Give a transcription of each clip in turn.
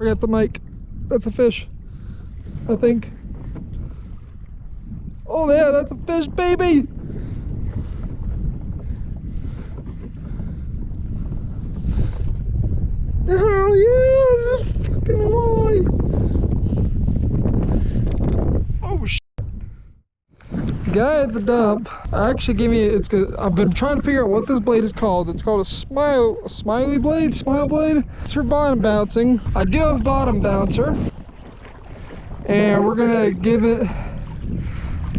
Forgot the mic. That's a fish, I think. Oh yeah, that's a fish, baby! Hell yeah, that's a fucking walleye! Oh shit! Guy at the dump actually gave me, I've been trying to figure out what this blade is called. It's called a smiley blade, smile blade. It's for bottom bouncing. I do have a bottom bouncer, and we're gonna give it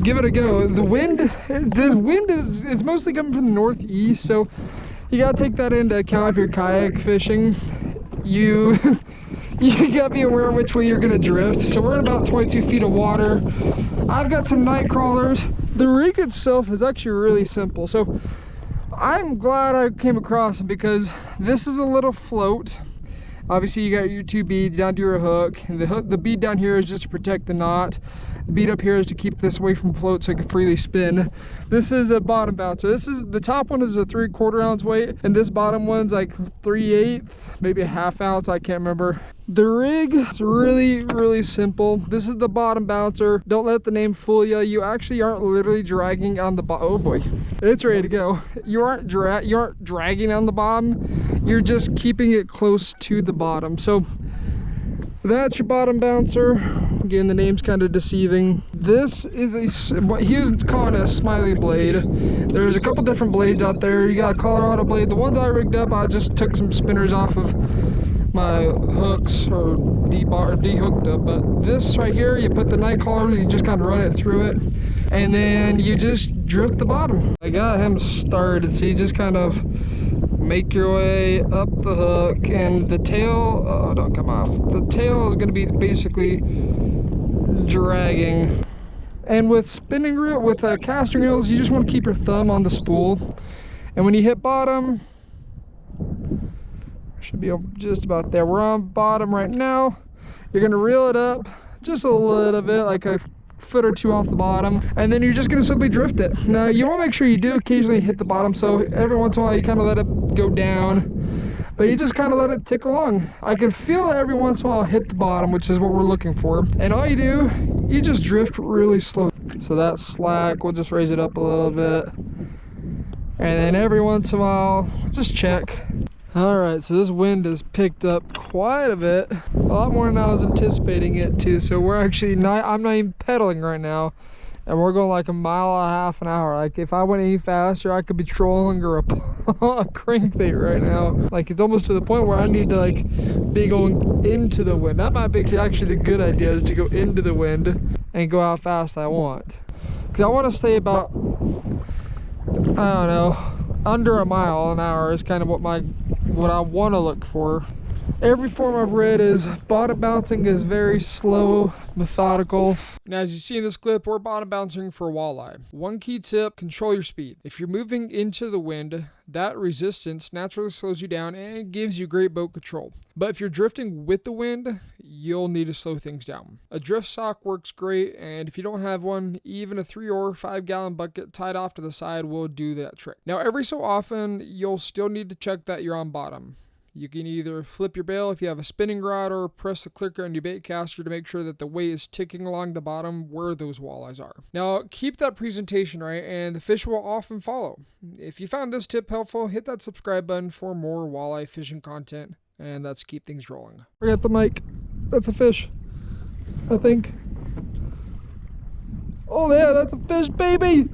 a go. This wind is mostly coming from the northeast, so you gotta take that into account if you're kayak fishing. You gotta be aware of which way you're gonna drift. So we're in about 22 feet of water. I've got some night crawlers. The rig itself is actually really simple. So I'm glad I came across it because this is a little float. Obviously you got your two beads down to your hook, and the bead down here is just to protect the knot. The bead up here is to keep this away from float so it can freely spin. This is a bottom bouncer. The top one is a 3/4 ounce weight, and this bottom one's like 3/8, maybe a 1/2 ounce, I can't remember. The rig is really simple. This is the bottom bouncer. Don't let the name fool you. You actually aren't literally dragging on the bottom. Oh boy, it's ready to go. You aren't dragging on the bottom. You're just keeping it close to the bottom. So that's your bottom bouncer. Again, the name's kind of deceiving. This is what he was calling a smiley blade. There's a couple different blades out there. You got a Colorado blade. The ones I rigged up, I just took some spinners off of my hooks or de-hooked them. But this right here, you put the night collar, you just kind of run it through it, and then you just drift the bottom. I got him started, so you just kind of make your way up the hook, and the tail, oh, don't come off. The tail is going to be basically dragging. And with spinning reel, with casting reels, you just want to keep your thumb on the spool. And when you hit bottom, should be just about there. We're on bottom right now. You're going to reel it up just a little bit, like a foot or two off the bottom, and then you're just going to simply drift it. Now you want to make sure you do occasionally hit the bottom, so every once in a while you kind of let it go down, but you just kind of let it tick along. I can feel it every once in a while hit the bottom, which is what we're looking for, and all you do, you just drift really slow. So that slack, we'll just raise it up a little bit, and then every once in a while just check. All right, so this wind has picked up quite a bit, a lot more than I was anticipating it to. So we're actually I'm not even pedaling right now, and we're going like 1.5 miles an hour. Like if I went any faster, I could be trolling or a crankbait right now. Like it's almost to the point where I need to like be going into the wind. That might be actually the good idea, is to go into the wind and go how fast I want, because I want to stay about, I don't know, under 1 mile an hour is kind of what I want to look for. Every form I've read is bottom bouncing is very slow, methodical. Now, as you see in this clip, we're bottom bouncing for walleye. One key tip, control your speed. If you're moving into the wind, that resistance naturally slows you down and gives you great boat control. But if you're drifting with the wind, you'll need to slow things down. A drift sock works great, and if you don't have one, even a 3 or 5 gallon bucket tied off to the side will do that trick. Now, every so often, you'll still need to check that you're on bottom. You can either flip your bail if you have a spinning rod, or press the clicker on your bait caster to make sure that the weight is ticking along the bottom where those walleyes are. Now, keep that presentation right, and the fish will often follow. If you found this tip helpful, hit that subscribe button for more walleye fishing content, and let's keep things rolling. Forgot the mic. That's a fish, I think. Oh yeah, that's a fish, baby!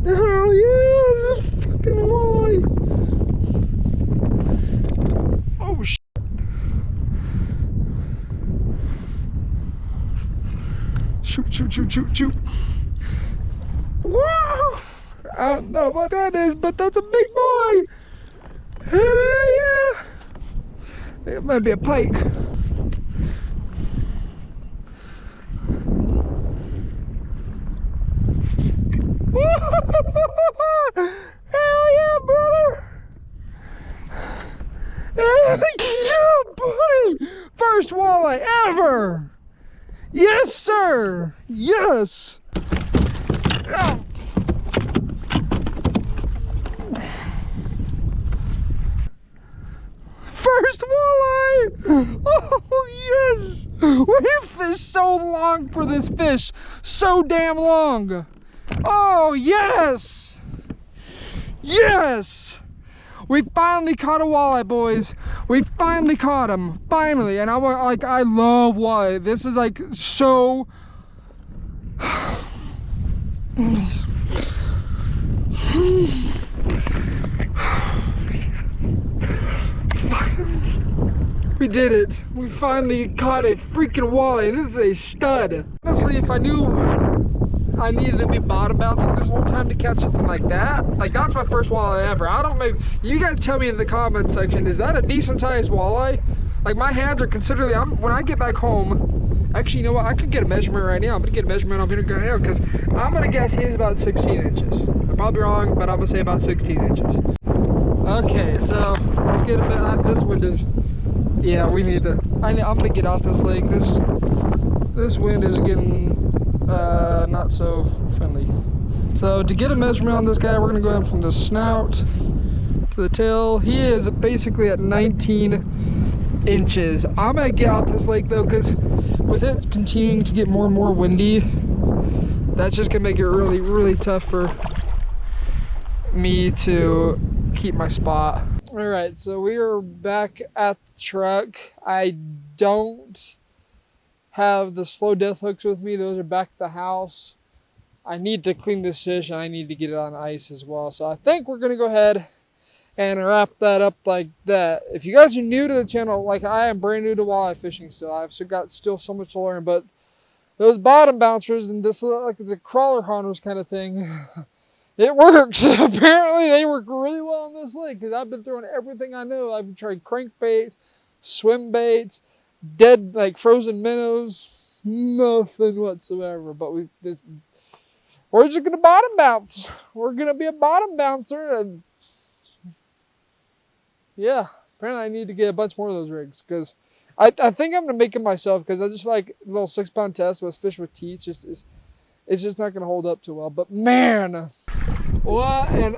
Hell yeah, that's a fucking walleye! Oh shit! Shoot! Whoa! I don't know what that is, but that's a big boy! Hell yeah! I think it might be a pike. Hell yeah, brother! Hell yeah, buddy! First walleye ever! Yes, sir! Yes! Oh. Oh yes! We fished so long for this fish. So damn long. Oh yes! Yes! We finally caught a walleye, boys. We finally caught him. Finally. And I love walleye. This is like so we did it. We finally caught a freaking walleye, and this is a stud. Honestly, if I knew I needed to be bottom bouncing this whole time to catch something like that, like that's my first walleye ever. I don't maybe you guys tell me in the comment section, is that a decent sized walleye? Like my hands are considerably, when I get back home, actually you know what, I could get a measurement right now. I'm gonna get a measurement on here right now because I'm gonna guess he's about 16 inches. I'm probably wrong, but I'm gonna say about 16 inches. Okay, so let's get a bit. This wind is, yeah, we need to. I'm gonna get off this lake. This wind is getting not so friendly. So to get a measurement on this guy, we're gonna go in from the snout to the tail. He is basically at 19 inches. I'm gonna get off this lake though, because with it continuing to get more and more windy, that's just gonna make it really, really tough for me to keep my spot. All right, so we are back at the truck. I don't have the slow death hooks with me. Those are back at the house. I need to clean this fish and I need to get it on ice as well. So I think we're gonna go ahead and wrap that up like that. If you guys are new to the channel, like I am brand new to walleye fishing still, I've still so much to learn, but those bottom bouncers and this like the crawler hunters kind of thing, it works. Apparently they work really well on this lake because I've been throwing everything I know. I've tried crankbaits, swim baits, dead like frozen minnows, nothing whatsoever. But we're just gonna bottom bounce. We're gonna be a bottom bouncer, and yeah, apparently I need to get a bunch more of those rigs because I think I'm gonna make them myself because I just like a little 6-pound test with fish with teeth. It's just not gonna hold up too well. But man, what an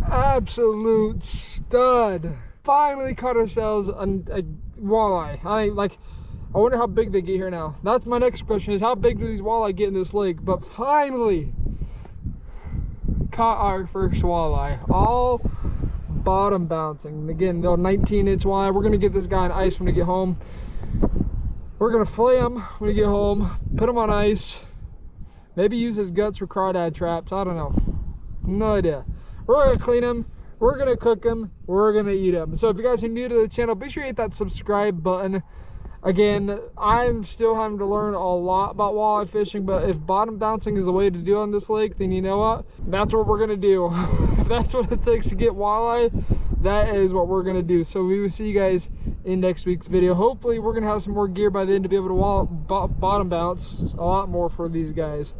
absolute stud! Finally caught ourselves a walleye. I wonder how big they get here now. That's my next question, is how big do these walleye get in this lake? But finally caught our first walleye, all bottom bouncing. And again, they're 19-inch walleye. We're gonna get this guy on ice when we get home. We're gonna flay him when we get home, put him on ice, maybe use his guts for crawdad traps. I don't know, no idea. We're gonna clean him, we're gonna cook him, we're gonna eat him. So if you guys are new to the channel, be sure to hit that subscribe button. Again, I'm still having to learn a lot about walleye fishing, but if bottom bouncing is the way to do on this lake, then you know what? That's what we're gonna do. If that's what it takes to get walleye, that is what we're gonna do. So we will see you guys in next week's video. Hopefully we're gonna have some more gear by then to be able to bottom bounce a lot more for these guys.